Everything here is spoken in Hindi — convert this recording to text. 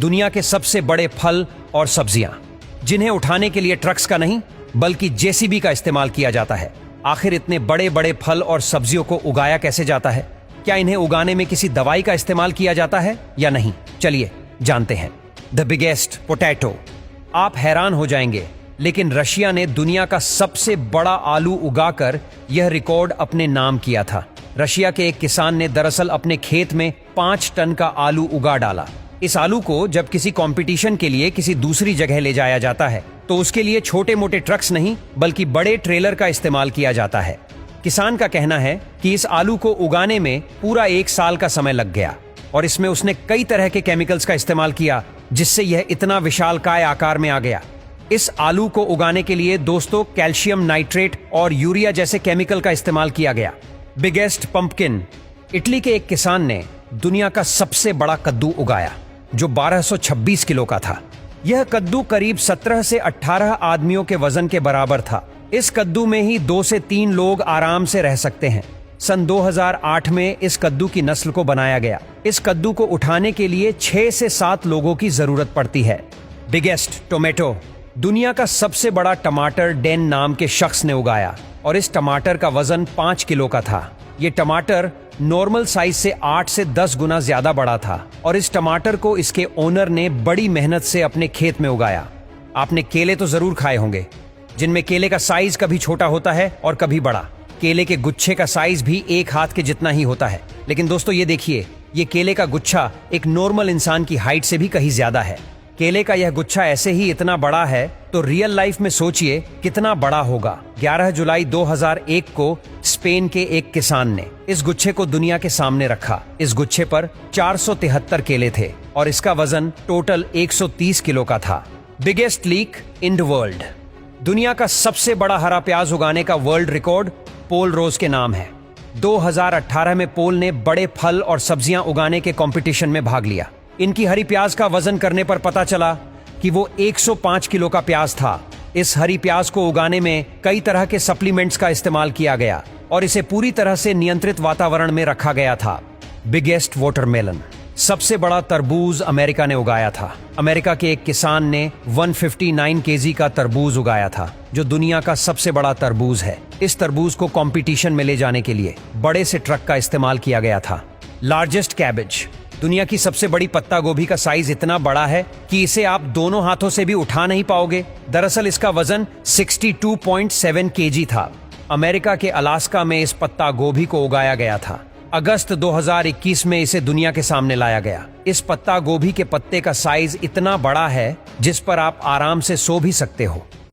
दुनिया के सबसे बड़े फल और सब्जियां, जिन्हें उठाने के लिए ट्रक्स का नहीं बल्कि जेसीबी का इस्तेमाल किया जाता है। आखिर इतने बड़े बड़े फल और सब्जियों को उगाया कैसे जाता है? क्या इन्हें उगाने में किसी दवाई का इस्तेमाल किया जाता है या नहीं? चलिए जानते हैं। The biggest potato. आप हैरान हो जाएंगे, लेकिन रशिया ने दुनिया का सबसे बड़ा आलू उगाकर यह रिकॉर्ड अपने नाम किया था। रशिया के एक किसान ने दरअसल अपने खेत में 5 टन का आलू उगा डाला। इस आलू को जब किसी कंपटीशन के लिए किसी दूसरी जगह ले जाया जाता है तो उसके लिए छोटे मोटे ट्रक्स नहीं बल्कि बड़े ट्रेलर का इस्तेमाल किया जाता है। किसान का कहना है कि इस आलू को उगाने में पूरा 1 साल का समय लग गया और इसमें उसने कई तरह के केमिकल्स का इस्तेमाल किया, जिससे यह इतना विशालकाय आकार में आ गया। इस आलू को उगाने के लिए दोस्तों कैल्शियम नाइट्रेट और यूरिया जैसे केमिकल का इस्तेमाल किया गया। Biggest pumpkin. इटली के एक किसान ने दुनिया का सबसे बड़ा कद्दू उगाया, जो 1226 किलो का था। यह कद्दू करीब 17 से 18 आदमियों के वजन के बराबर था। इस कद्दू में ही 2 से 3 लोग आराम से रह सकते हैं। सन 2008 में इस कद्दू की नस्ल को बनाया गया। इस कद्दू को उठाने के लिए 6 से 7 लोगों की जरूरत पड़ती है। Biggest tomato. दुनिया का सबसे बड़ा टमाटर डेन नाम के शख्स ने उगाया और इस टमाटर का वजन 5 किलो का था। ये टमाटर नॉर्मल साइज से 8 से 10 गुना ज्यादा बड़ा था और इस टमाटर को इसके ओनर ने बड़ी मेहनत से अपने खेत में उगाया। आपने केले तो जरूर खाए होंगे, जिनमें केले का साइज कभी छोटा होता है और कभी बड़ा। केले के गुच्छे का साइज भी 1 हाथ के जितना ही होता है। लेकिन दोस्तों ये देखिए, ये केले का गुच्छा एक नॉर्मल इंसान की हाइट से भी कहीं ज्यादा है। केले का यह गुच्छा ऐसे ही इतना बड़ा है तो रियल लाइफ में सोचिए कितना बड़ा होगा। 11 जुलाई 2001 को स्पेन के एक किसान ने इस गुच्छे को दुनिया के सामने रखा। इस गुच्छे पर 473 केले थे और इसका वजन टोटल 130 किलो का था। Biggest leak in the world. दुनिया का सबसे बड़ा हरा प्याज उगाने का वर्ल्ड रिकॉर्ड पोल रोज के नाम है। 2018 में पोल ने बड़े फल और सब्जियां उगाने के कंपटीशन में भाग लिया। इनकी हरी प्याज का वजन करने पर पता चला कि वो 105 किलो का प्याज था। इस हरी प्याज को उगाने में कई तरह के सप्लीमेंट्स का इस्तेमाल किया गया और इसे पूरी तरह से नियंत्रित वातावरण में रखा गया था। Biggest watermelon. सबसे बड़ा तरबूज अमेरिका ने उगाया था। अमेरिका के एक किसान ने 159 केजी का तरबूज उगाया था, जो दुनिया का सबसे बड़ा तरबूज है। इस तरबूज को कंपटीशन में ले जाने के लिए बड़े से ट्रक का इस्तेमाल किया गया था। Largest cabbage. दुनिया की सबसे बड़ी पत्ता गोभी का साइज इतना बड़ा है कि इसे आप दोनों हाथों से भी उठा नहीं पाओगे। दरअसल इसका वजन 62.7 केजी था। अमेरिका के अलास्का में इस पत्ता गोभी को उगाया गया था। अगस्त 2021 में इसे दुनिया के सामने लाया गया। इस पत्ता गोभी के पत्ते का साइज इतना बड़ा है जिस पर आप आराम से सो भी सकते हो।